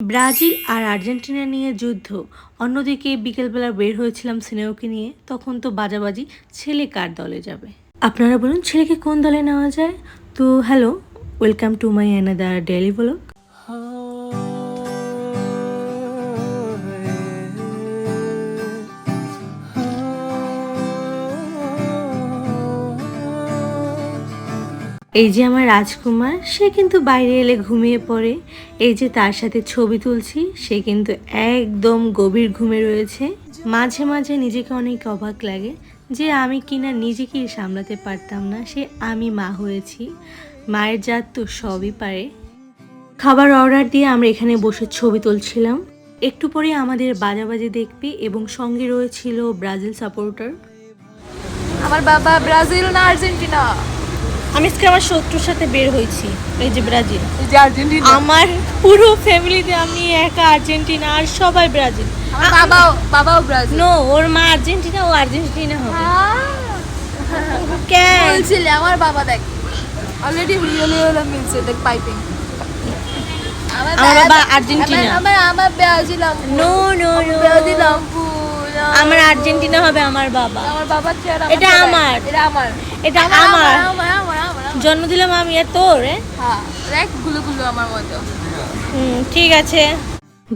Brazil আর Argentina নিয়ে যুদ্ধ। অন্যদিকে বিকেলবেলা বের হয়েছিলাম সিনেওকে নিয়ে। তখন তো বাজাবাজি, ছেলে কার দলে যাবে। আপনারা বলুন ছেলেকে কোন দলে নেওয়া যায়। তো hello, welcome to my another daily blog. এই যে আমার রাজকুমার, সে কিন্তু বাইরে এলে ঘুমিয়ে পড়ে। এই যে তার সাথে ছবি তুলছি, সে কিন্তু একদম গভীর ঘুমে রয়েছে। মাঝে মাঝে নিজেকে অনেক অবাক লাগে যে আমি কিনা নিজেকেই সামলাতে পারতাম না, সে আমি মা হয়েছি। মায়ের জাত তো সবই পারে। খাবার অর্ডার দিয়ে আমরা এখানে বসে ছবি তুলছিলাম। একটু পরে আমাদের বাজাবাজি দেখবে এবং সঙ্গে রয়েছিল ব্রাজিল সাপোর্টার। আমার বাবা ব্রাজিল না আর্জেন্টিনা। আমি আজকে আমার শত্রুর সাথে বের হয়েছি। এই যে ব্রাজিল, এই যে আর্জেন্টিনা। আমার পুরো ফ্যামিলিতে আমি একা আর্জেন্টিনা আর সবাই ব্রাজিল। আমার বাবাও ব্রাজিল। নো, ওর মা আর্জেন্টিনা, ও আর্জেন্টিনা হবে। কেন বলছিলে আমার বাবা দেখ অলরেডি হলো মিলছে দেখ পাইপিং। আমার বাবা আর্জেন্টিনা। আমার Brazil. No no no, Brazil. আমার আর্জেন্টিনা হবে আমার বাবা। আমার বাবার চেহারা এটা আমার, এটা আমার, এটা আমার। আমার জন্ম দিলাম আমি, আর তোর? হ্যাঁ, দেখ গুলো আমার মতো। ঠিক আছে।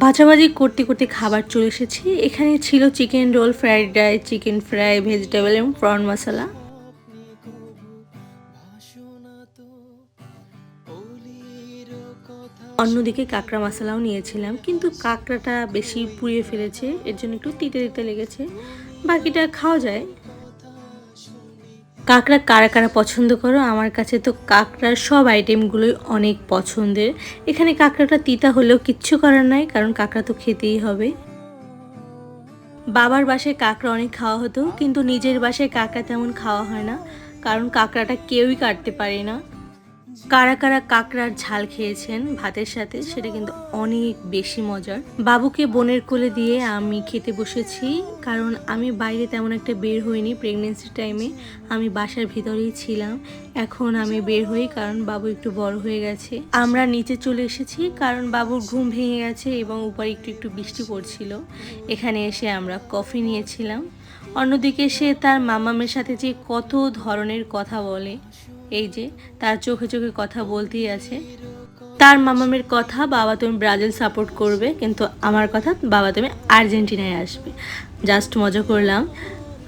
বাজাবাজি করতে করতে খাবার চলে এসেছি। এখানে ছিল chicken roll, fried rice, chicken fry, vegetable এবং প্রন মশলা। অন্যদিকে কাঁকড়া মশলাও নিয়েছিলাম, কিন্তু কাঁকড়াটা বেশি পুড়িয়ে ফেলেছে, এর জন্য একটু তিতে তিতে লেগেছে। বাকিটা খাওয়া যায়। কাঁকড়া কারা কারা পছন্দ করো? আমার কাছে তো কাঁকড়ার সব আইটেমগুলোই অনেক পছন্দের। এখানে কাঁকড়াটা তিতা হলেও কিচ্ছু করার নাই, কারণ কাঁকড়া তো খেতেই হবে। বাবার বাসায় কাঁকড়া অনেক খাওয়া হতো, কিন্তু নিজের বাসায় কাঁকড়া তেমন খাওয়া হয় না, কারণ কাঁকড়াটা কেউই কাটতে পারে না। কারা কারা কাঁকড়ার ঝাল খেয়েছেন ভাতের সাথে, সেটা কিন্তু অনেক বেশি মজার। বাবুকে বোনের কোলে দিয়ে আমি খেতে বসেছি, কারণ আমি বাইরে তেমন একটা বের হইনি প্রেগনেন্সির টাইমে। আমি বাসার ভিতরেই ছিলাম। এখন আমি বের হই কারণ বাবু একটু বড় হয়ে গেছে। আমরা নিচে চলে এসেছি কারণ বাবুর ঘুম ভেঙে গেছে এবং উপরে একটু একটু বৃষ্টি পড়ছিল। এখানে এসে আমরা কফি নিয়েছিলাম। অন্যদিকে সে তার মামামের সাথে যে কত ধরনের কথা বলে, এই যে তার চোখে চোখে কথা বলতেই আছে। তার মামামের কথা, বাবা তুমি ব্রাজিল সাপোর্ট করবে, কিন্তু আমার কথা বাবা তুমি আর্জেন্টিনায় আসবে। জাস্ট মজা করলাম।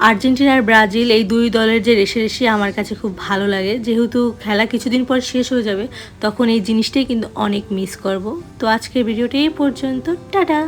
আর্জেন্টিনা আর ব্রাজিল এই দুই দলের যে রেষারেষি আমার কাছে খুব ভালো লাগে। যেহেতু খেলা কিছুদিন পর শেষ হয়ে যাবে, তখন এই জিনিসটাই কিন্তু অনেক মিস করব। তো আজকের ভিডিওটা এই পর্যন্ত, টাটা।